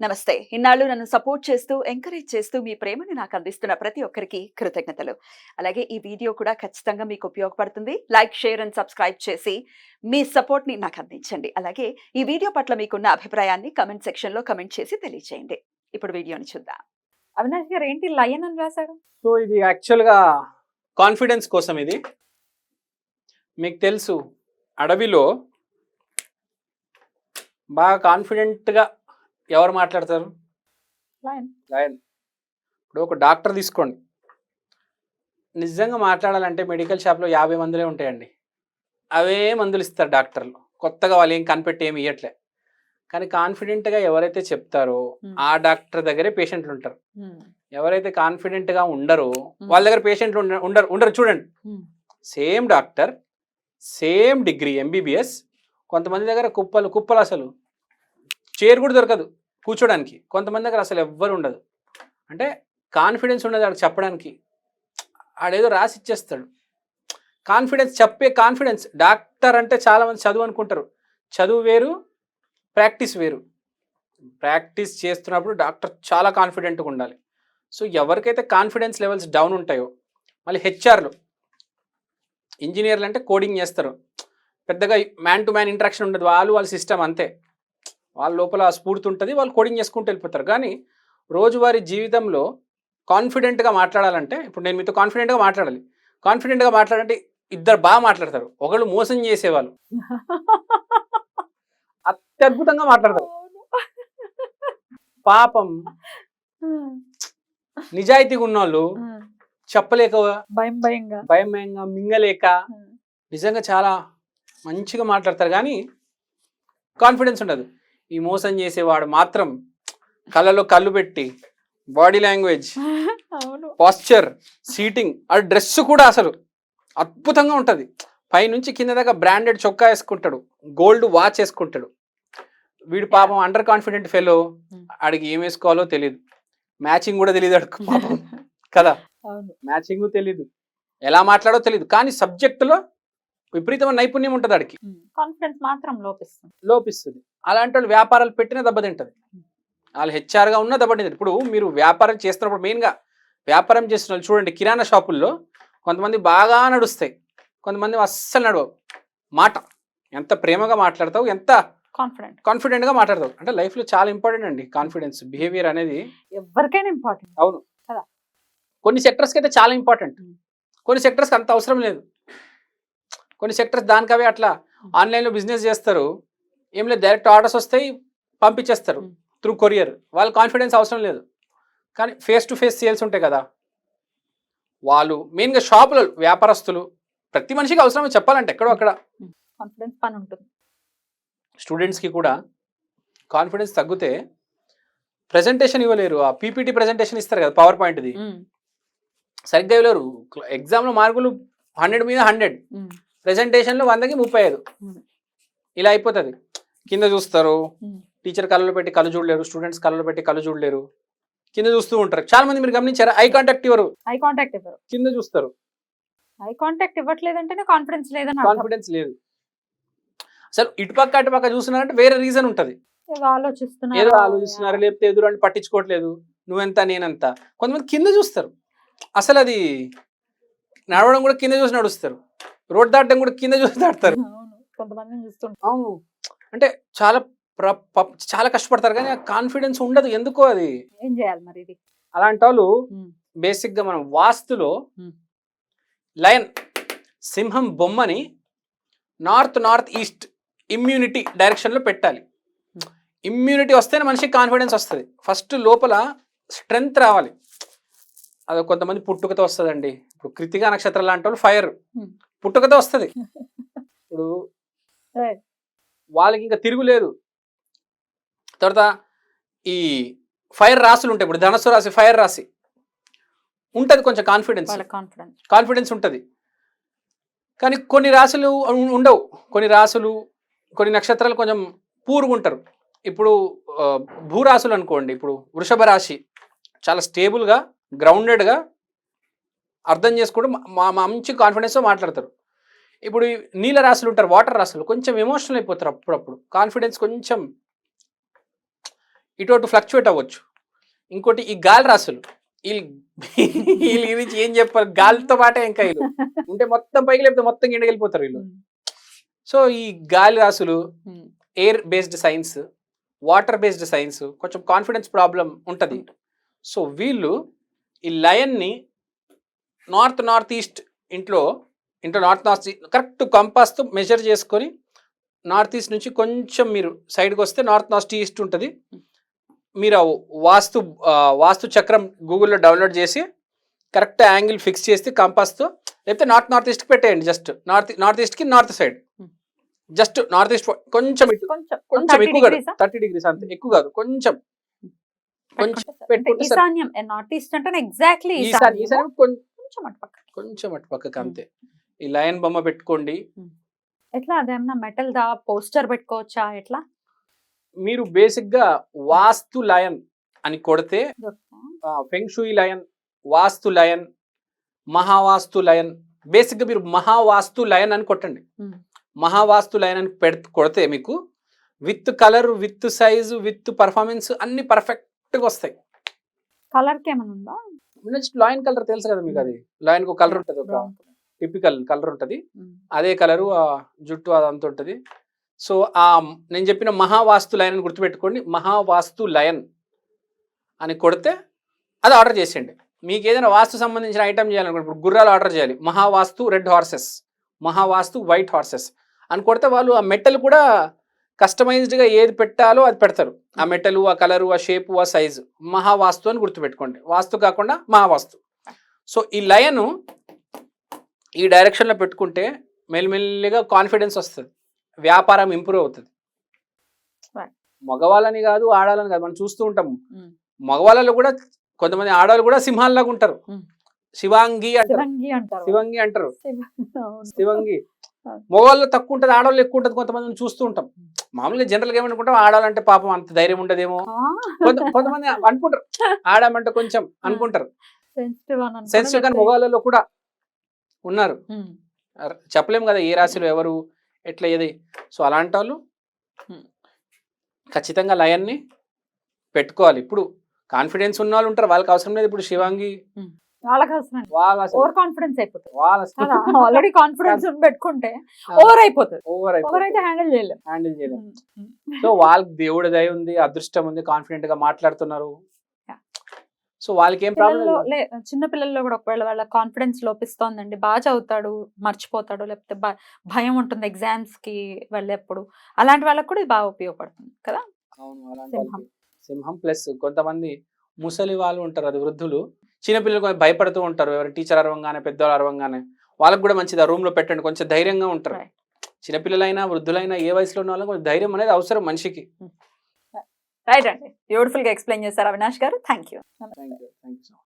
నమస్తే. ఇన్నాళ్ళు నన్ను సపోర్ట్ చేస్తూ, ఎంకరేజ్ చేస్తూ మీ ప్రేమని నాకు అందిస్తున్న ప్రతి ఒక్కరికి కృతజ్ఞతలు. అలాగే ఈ వీడియో కూడా ఖచ్చితంగా మీకు ఉపయోగపడుతుంది. లైక్, షేర్ అండ్ సబ్స్క్రైబ్ చేసి మీ సపోర్ట్‌ని నాకు అందించండి. అలాగే ఈ వీడియో పట్ల మీకున్న అభిప్రాయాన్ని కామెంట్ సెక్షన్‌లో కామెంట్ చేసి తెలియజేయండి. ఇప్పుడు వీడియోని చూద్దాం. అవినాష్ గారు ఏంటి లయన్ అని రాశారు? సో ఇది యాక్చువల్‌గా కాన్ఫిడెన్స్ కోసం ఇది. మీకు తెలుసు అడవిలో బాగా కాన్ఫిడెంట్‌గా ఎవరు మాట్లాడతారు? లయన్. లయన్. ఇప్పుడు ఒక డాక్టర్ తీసుకోండి. నిజంగా మాట్లాడాలంటే మెడికల్ షాప్‌లో 50 మందులే ఉంటాయండి. అవే మందులు ఇస్తారు డాక్టర్లు. కొత్తగా వాళ్ళు ఏం కనిపెట్టి ఏమి ఇయ్యట్లే. కానీ కాన్ఫిడెంట్‌గా ఎవరైతే చెప్తారో ఆ డాక్టర్ దగ్గరే పేషెంట్లు ఉంటారు. ఎవరైతే కాన్ఫిడెంట్‌గా ఉండరో వాళ్ళ దగ్గర పేషెంట్లు ఉండరు చూడండి. Same doctor, same degree MBBS, కొంతమంది దగ్గర కుప్పలు అసలు చైర్ కూడా దొరకదు కూర్చోడానికి. కొంతమంది దగ్గర అసలు ఎవ్వరు ఉండదు. అంటే కాన్ఫిడెన్స్ ఉండదు ఆడు చెప్పడానికి. ఆడేదో రాసి ఇచ్చేస్తాడు. కాన్ఫిడెన్స్ డాక్టర్ అంటే చాలామంది చదువు అనుకుంటారు. చదువు వేరు, ప్రాక్టీస్ వేరు. ప్రాక్టీస్ చేస్తున్నప్పుడు డాక్టర్ చాలా కాన్ఫిడెంట్గా ఉండాలి. సో ఎవరికైతే కాన్ఫిడెన్స్ లెవెల్స్ డౌన్ ఉంటాయో, మళ్ళీ హెచ్ఆర్లు, ఇంజనీర్లు అంటే కోడింగ్ చేస్తారు, పెద్దగా మ్యాన్ టు మ్యాన్ ఇంటరాక్షన్ ఉండదు. వాళ్ళ సిస్టమ్ అంతే. వాళ్ళ లోపల స్ఫూర్తి ఉంటుంది, వాళ్ళు కోడింగ్ చేసుకుంటూ వెళ్ళిపోతారు. కానీ రోజువారీ జీవితంలో కాన్ఫిడెంట్గా మాట్లాడాలంటే, ఇప్పుడు నేను మీతో కాన్ఫిడెంట్గా మాట్లాడాలి. కాన్ఫిడెంట్గా మాట్లాడాలంటే ఇద్దరు బాగా మాట్లాడతారు. ఒకళ్ళు మోసం చేసేవాళ్ళు అత్యద్భుతంగా మాట్లాడతారు. పాపం నిజాయితీగా ఉన్నోళ్ళు చెప్పలేక భయంగా మింగలేక నిజంగా చాలా మంచిగా మాట్లాడతారు. కానీ కాన్ఫిడెన్స్ ఉండదు. ఈ మోసం చేసేవాడు మాత్రం కళ్ళలో కళ్ళు పెట్టి బాడీ లాంగ్వేజ్, పాస్చర్, సీటింగ్, ఆ డ్రెస్ కూడా అసలు అద్భుతంగా ఉంటుంది. పైనుంచి కింద దాకా బ్రాండెడ్ చొక్కా వేసుకుంటాడు, గోల్డ్ వాచ్ వేసుకుంటాడు. వీడు పాపం అండర్ కాన్ఫిడెంట్ ఫెలో, ఆడికి ఏం వేసుకోవాలో తెలియదు, మ్యాచింగ్ కూడా తెలియదు అడుగు పాపం కదా. మ్యాచింగ్ తెలియదు, ఎలా మాట్లాడో తెలియదు. కానీ సబ్జెక్టులో విపరీతమైన నైపుణ్యం ఉంటుంది ఆడికి. కాన్ఫిడెన్స్ మాత్రం లోపిస్తుంది. అలాంటి వాళ్ళు వ్యాపారాలు పెట్టినా దెబ్బతింటది. వాళ్ళు హెచ్ఆర్గా ఉన్నా దెబ్బతింటది. ఇప్పుడు మీరు వ్యాపారం చేస్తున్నప్పుడు మెయిన్గా వ్యాపారం చేస్తున్న వాళ్ళు చూడండి, కిరాణా షాపుల్లో కొంతమంది బాగా నడుస్తాయి, కొంతమంది అస్సలు నడవవు. మాట ఎంత ప్రేమగా మాట్లాడతావు, ఎంత కాన్ఫిడెంట్గా మాట్లాడతావు. అంటే లైఫ్లో చాలా ఇంపార్టెంట్ అండి కాన్ఫిడెన్స్. బిహేవియర్ అనేది ఎవరికైనా ఇంపార్టెంట్. అవును కదా. కొన్ని సెక్టర్స్కి అయితే చాలా ఇంపార్టెంట్, కొన్ని సెక్టర్స్కి అంత అవసరం లేదు. కొన్ని సెక్టర్స్ దానికవే అట్లా ఆన్లైన్లో బిజినెస్ చేస్తారు, ఏం లేదు, డైరెక్ట్ ఆర్డర్స్ వస్తాయి, పంపించేస్తారు త్రూ కొరియర్. వాళ్ళ కాన్ఫిడెన్స్ అవసరం లేదు. కానీ ఫేస్ టు ఫేస్ సేల్స్ ఉంటాయి కదా, వాళ్ళు మెయిన్గా షాపులు, వ్యాపారస్తులు, ప్రతి మనిషికి అవసరమే చెప్పాలంటే ఎక్కడో అక్కడ కాన్ఫిడెన్స్ పని ఉంటుంది. స్టూడెంట్స్కి కూడా కాన్ఫిడెన్స్ తగ్గితే ప్రెజెంటేషన్ ఇవ్వలేరు. ఆ పీపీటీ ప్రెజెంటేషన్ ఇస్తారు కదా, పవర్ పాయింట్ది, సరిగ్గా ఇవ్వలేరు. ఎగ్జామ్లో మార్కులు 100 మీద 100, ప్రెజెంటేషన్లో 100కి 35. ఇలా అయిపోతుంది. కింద చూస్తారు, టీచర్ కళ్ళలో పెట్టి కళ్ళు చూడలేరు, స్టూడెంట్స్ కళ్ళలో పెట్టి కళ్ళు చూడలేరు, కింద చూస్తూ ఉంటారు. చాలా మంది మీరు గమనించారా, ఐ కాంటాక్ట్ ఇవ్వరు, కింద చూస్తారు. ఐ కాంటాక్ట్ ఇవ్వట్లేదంటేనే కాన్ఫిడెన్స్ లేదు. అసలు ఇటుపక్క చూస్తున్నారంటే వేరే రీజన్ ఉంటుంది. ఏదో ఆలోచిస్తున్నారు, లేకపోతే ఎదురు పట్టించుకోవట్లేదు, నువ్వెంత నేనంత. కొంతమంది కింద చూస్తారు, అసలు అది నడవడం కూడా కింద చూసి నడుస్తారు, రోడ్ దాటడం కూడా కింద చూసి దాటుతారు. అవును, అంటే చాలా కష్టపడతారు, కానీ ఆ కాన్ఫిడెన్స్ ఉండదు. ఎందుకో అది ఏం చేయాలి మరి? ఇది అలాంటి వాళ్ళు బేసిక్ గా మనం వాస్తులో లయన్, సింహం బొమ్మని నార్త్ ఈస్ట్ ఇమ్యూనిటీ డైరెక్షన్ లో పెట్టాలి. ఇమ్యూనిటీ వస్తేనే మనిషికి కాన్ఫిడెన్స్ వస్తుంది. ఫస్ట్ లోపల స్ట్రెంగ్త్ రావాలి. అది కొంతమంది పుట్టుకతో వస్తుందండి. ఇప్పుడు కృతికా నక్షత్రం లాంటి వాళ్ళు ఫైర్ పుట్టుకతో వస్తుంది. ఇప్పుడు వాళ్ళకి ఇంకా తిరుగులేదు. తర్వాత ఈ ఫైర్ రాశులు ఉంటాయి. ఇప్పుడు ధనస్సు రాశి, ఫైర్ రాశి ఉంటుంది, కొంచెం కాన్ఫిడెన్స్ ఉంటుంది. కానీ కొన్ని రాశులు ఉండవు. కొన్ని నక్షత్రాలు కొంచెం పూరుగుంటారు. ఇప్పుడు భూరాశులు అనుకోండి, ఇప్పుడు వృషభ రాశి చాలా స్టేబుల్గా, గ్రౌండెడ్గా అర్థం చేసుకోవడం, మంచి కాన్ఫిడెన్స్తో మాట్లాడతారు. ఇప్పుడు నీల రాశులు ఉంటారు, వాటర్ రాశులు కొంచెం ఎమోషనల్ అయిపోతారు అప్పుడప్పుడు. కాన్ఫిడెన్స్ కొంచెం ఇటు అటు ఫ్లక్చువేట్ అవ్వచ్చు. ఇంకోటి ఈ గాలి రాసులు, వీళ్ళు గురించి ఏం చెప్పారు, గాలితో పాటే ఇంకా వీళ్ళు ఉంటే మొత్తం పైకి లేకపోతే మొత్తం కిందకి వెళ్ళిపోతారు వీళ్ళు. సో ఈ గాలి రాసులు, air based science, water based science, కొంచెం కాన్ఫిడెన్స్ ప్రాబ్లం ఉంటుంది. సో వీళ్ళు ఈ లయన్ని నార్త్ ఈస్ట్ ఇంట్లో నార్త్ కరెక్ట్ కంపాస్తో మెజర్ చేసుకొని నార్త్ ఈస్ట్ నుంచి కొంచెం మీరు సైడ్కి వస్తే నార్త్ ఈస్ట్ ఉంటుంది. మీరు వాస్తు చక్రం గూగుల్లో డౌన్లోడ్ చేసి కరెక్ట్ యాంగిల్ ఫిక్స్ చేసి కంపాస్తో, లేకపోతే నార్త్ ఈస్ట్కి పెట్టేయండి. జస్ట్ నార్త్ ఈస్ట్కి north side, just north east కొంచెం ఎక్కువ కాదు, 30 degrees అంతే, ఎక్కువ కాదు, కొంచెం పెట్టుకుంటే ఈశాన్యం నార్త్ ఈస్ట్ అంటే ఎగ్జాక్ట్లీ కొంచెం అటు పక్కకి అంతే. ఈ లయన్ బొమ్మ పెట్టుకోండి. ఎట్లా అదేమన్నా మెటల్ దా పోస్టర్ పెట్టుకోవచ్చా ఎట్లా? మీరు బేసిక్ గా వాస్తు లయన్ అని కొడితే ఫెంగ్షుయి లయన్, వాస్తు లయన్, మహావాస్తు లయన్, బేసిక్ గా మీరు మహావాస్తు లయన్ అని కొట్టండి. మహావాస్తు లయన్ అని కొడితే మీకు with colour, with size, with performance అన్ని పర్ఫెక్ట్ గా వస్తాయి. కలర్ కి ఏమైనా ఉందా? లయన్ కలర్ తెలుసు కదా మీకు, అది లయన్ కు కలర్ ఉంటుంది, ఒక టిపికల్ కలర్ ఉంటుంది, అదే కలరు జుట్టు అదంతా ఉంటుంది. సో నేను చెప్పిన మహావాస్తు లయన్ అని గుర్తుపెట్టుకోండి. మహావాస్తు లయన్ అని కొడితే అది ఆర్డర్ చేసేయండి. మీకు ఏదైనా వాస్తు సంబంధించిన ఐటమ్ చేయాలనుకోండి, ఇప్పుడు గుర్రాలు ఆర్డర్ చేయాలి, Mahavastu red horses, Mahavastu white horses అని కొడితే వాళ్ళు ఆ మెటల్ కూడా కస్టమైజ్డ్గా ఏది పెట్టాలో అది పెడతారు. ఆ మెటల్, ఆ కలరు, ఆ షేపు, ఆ సైజు, మహావాస్తు అని గుర్తుపెట్టుకోండి. వాస్తు కాకుండా మహావాస్తు. సో ఈ లయను ఈ డైరెక్షన్లో పెట్టుకుంటే మెల్లిమెల్లిగా కాన్ఫిడెన్స్ వస్తుంది, వ్యాపారం ఇంప్రూవ్ అవుతుంది. మగవాళ్ళని కాదు, ఆడాలని కాదు, మనం చూస్తూ ఉంటాము. మగవాళ్ళలో కూడా కొంతమంది ఆడవాళ్ళు కూడా సింహాల్లాగా ఉంటారు. శివాంగి అంటారు, శివంగి. మగవాళ్ళు తక్కువ ఉంటుంది, ఆడవాళ్ళు ఎక్కువ ఉంటుంది. కొంతమందిని చూస్తూ ఉంటాం. మామూలుగా జనరల్గా ఏమనుకుంటాం, ఆడాలంటే పాపం అంత ధైర్యం ఉండదేమో, కొంతమంది అనుకుంటారు. ఆడామంటే కొంచెం అనుకుంటారు సెన్సిటివ్, కానీ మగవాళ్ళలో కూడా ఉన్నారు. చెప్పలేము కదా ఏ రాశిలో ఎవరు ఎట్లా ఏది. సో అలాంటి వాళ్ళు ఖచ్చితంగా లయన్ని పెట్టుకోవాలి. ఇప్పుడు కాన్ఫిడెన్స్ ఉన్న వాళ్ళు ఉంటారు, వాళ్ళకి అవసరం లేదు. ఇప్పుడు శివాంగి ఆల్రెడీ కాన్ఫిడెన్స్ పెట్టుకుంటే ఓవర్ అయిపోతుంది, ఓవర్ అయితే హ్యాండిల్ చేయలేము. సో వాళ్ళకి దేవుడి దయ ఉంది, అదృష్టం ఉంది, కాన్ఫిడెంట్ గా మాట్లాడుతున్నారు. సో వాళ్ళకి ఏం ప్రాబ్లం. చిన్న పిల్లల్లో కూడా ఒకవేళ వాళ్ళ కాన్ఫిడెన్స్ లోపిస్తోందండి, బాగా చదువుతాడు మర్చిపోతాడు, లేకపోతే భయం ఉంటుంది ఎగ్జామ్స్ కి వెళ్ళేప్పుడు, అలాంటి వాళ్ళకి కూడా ఇది బాగా ఉపయోగపడుతుంది కదా. అవును, అలాంటి సింహం ప్లస్ కొంతమంది ముసలి వాళ్ళు ఉంటారు, అది వృద్ధులు, చిన్నపిల్లలు భయపడుతూ ఉంటారు. ఎవరు టీచర్ అరవంగానే, పెద్దవాళ్ళు అరవంగానే, వాళ్ళకి కూడా మంచిది ఆ రూమ్ లో పెట్టండి, కొంచెం ధైర్యంగా ఉంటారు. చిన్నపిల్లలైనా వృద్ధులైనా ఏ వయసులో ఉన్న వాళ్ళకి కొంచెం ధైర్యం అనేది అవసరం మనిషికి. రైట్ అండి, బ్యూటిఫుల్ గా ఎక్స్ప్లెయిన్ చేశారు అవినాష్ గారు. Thank you.